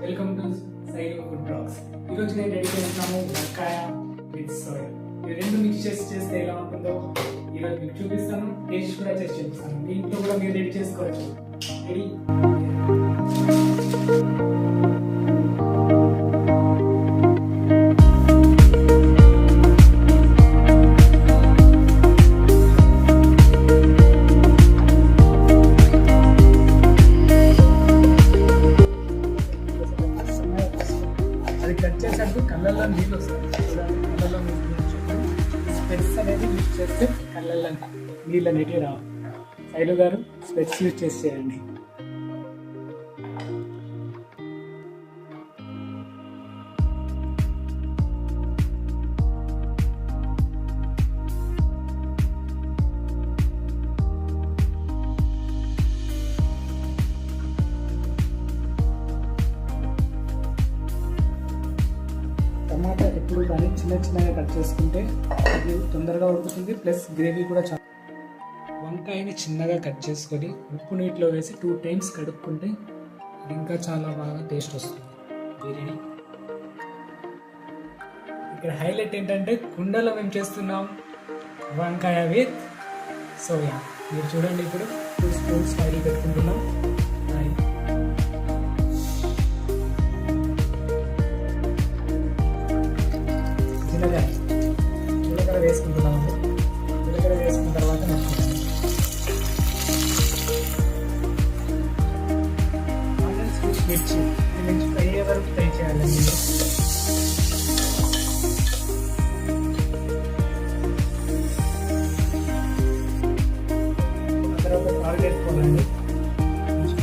Welcome to సైనిక food blogs. ఈరోజు నేను రెడీ చేస్తున్నాము వంకాయ విత్ సోయా. ఈ రెండు మిక్స్ చేస్తే ఎలా ఉంటుందో ఈరోజు మీకు చూపిస్తాను. టేస్ట్ కూడా చేసి చూపిస్తాను. మీ ఇంట్లో కూడా మీరు రెడీ చేసుకోవచ్చు. రెడీ? కట్ చేసేటప్పుడు కళ్ళల్లో నీళ్ళు వస్తాయి. కళ్ళల్లో స్పెట్స్ అనేది యూజ్ చేస్తే కళ్ళల్లో నీళ్ళు అనేటివి రావు. శైలు గారు స్పెట్స్ యూజ్ చేసేయండి. టమాటా ఎప్పుడు కానీ చిన్నగా కట్ చేసుకుంటే అది తొందరగా ఉడుకుతుంది, ప్లస్ గ్రేవీ కూడా చాలా. వంకాయని చిన్నగా కట్ చేసుకొని ఉప్పు నీటిలో వేసి 2 times కడుక్కుంటే అది ఇంకా చాలా బాగా టేస్ట్ వస్తుంది బిర్యానీ. ఇక్కడ హైలైట్ ఏంటంటే కుండలో మేము చేస్తున్నాం వంకాయ విత్ సోయా. మీరు చూడండి, ఇప్పుడు 2 spoons ఆయిల్ పెట్టుకుంటున్నాం. జీలకర్ర వేసుకుంటున్నాము. జీలకర్ర వేసుకున్న తర్వాత ఆనియన్స్, మిర్చి ఫ్రై అయ్యే వరకు ఫ్రై చేయాలండి. ఆ తర్వాత సాల్ట్ వేసుకోవాలండి.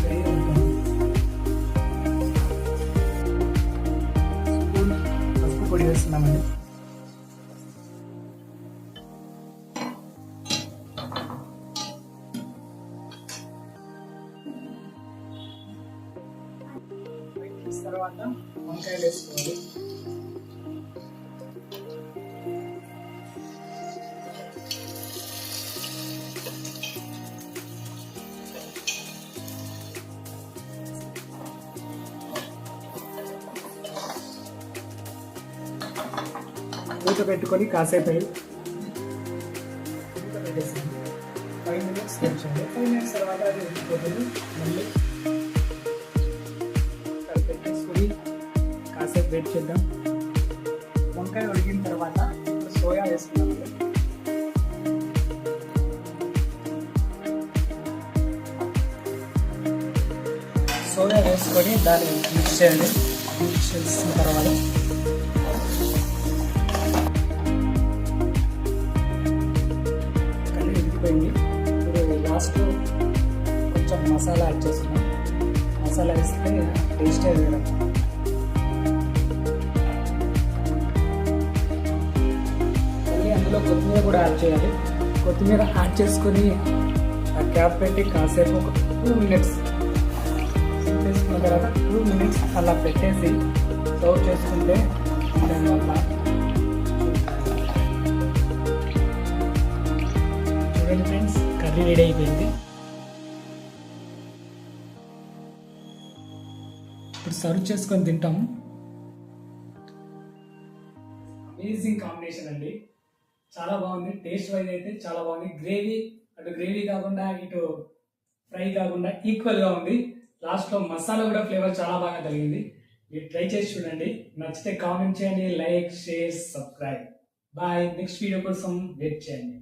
ఫ్రై అవుతుంది. స్పూన్ పసుపు పొడి వేస్తున్నామండి. తర్వాత వంకాయలు వేసుకోవాలి. మూత పెట్టుకొని కాసేపు మూత పెట్టేసాను. 5 minutes తెచ్చాను. 5 minutes తర్వాత అది ఉడికిపోతుంది. మళ్ళీ కాసేపు వెయిట్ చేద్దాం. వంకాయ ఉడికిన తర్వాత సోయా వేసుకున్నాం. సోయా వేసుకొని దాన్ని మిక్స్ చేయండి. మిక్స్ చేసిన తర్వాత కర్రీ ఉడికిపోయింది. ఇప్పుడు లాస్ట్లో కొంచెం మసాలా యాడ్ చేస్తున్నాం. మసాలా వేస్తే టేస్ట్ వేయడం. అందులో కొత్తిమీర కూడా యాడ్ చేయాలి. కొత్తిమీర యాడ్ చేసుకొని ఆ క్యాప్ పెట్టి కాసేపు ఒక 2 minutes చేసుకున్న తర్వాత 2 minutes అలా పెట్టేసి సర్వ్ చేసుకుంటే దానివల్ల చూడండి ఫ్రెండ్స్, కర్రీ రెడీ అయిపోయింది. ఇప్పుడు సర్వ్ చేసుకొని తింటాము. అమేజింగ్ కాంబినేషన్ అండి, చాలా బాగుంది. టేస్ట్ వైజ్ అయితే చాలా బాగుంది. గ్రేవీ కాకుండా ఇటు ఫ్రై కాకుండా ఈక్వల్గా ఉంది. లాస్ట్లో మసాలా కూడా ఫ్లేవర్ చాలా బాగా తగిలింది. మీరు ట్రై చేసి చూడండి. నచ్చితే కామెంట్ చేయండి, like, share, subscribe. Bye. Next video కోసం వెయిట్ చేయండి.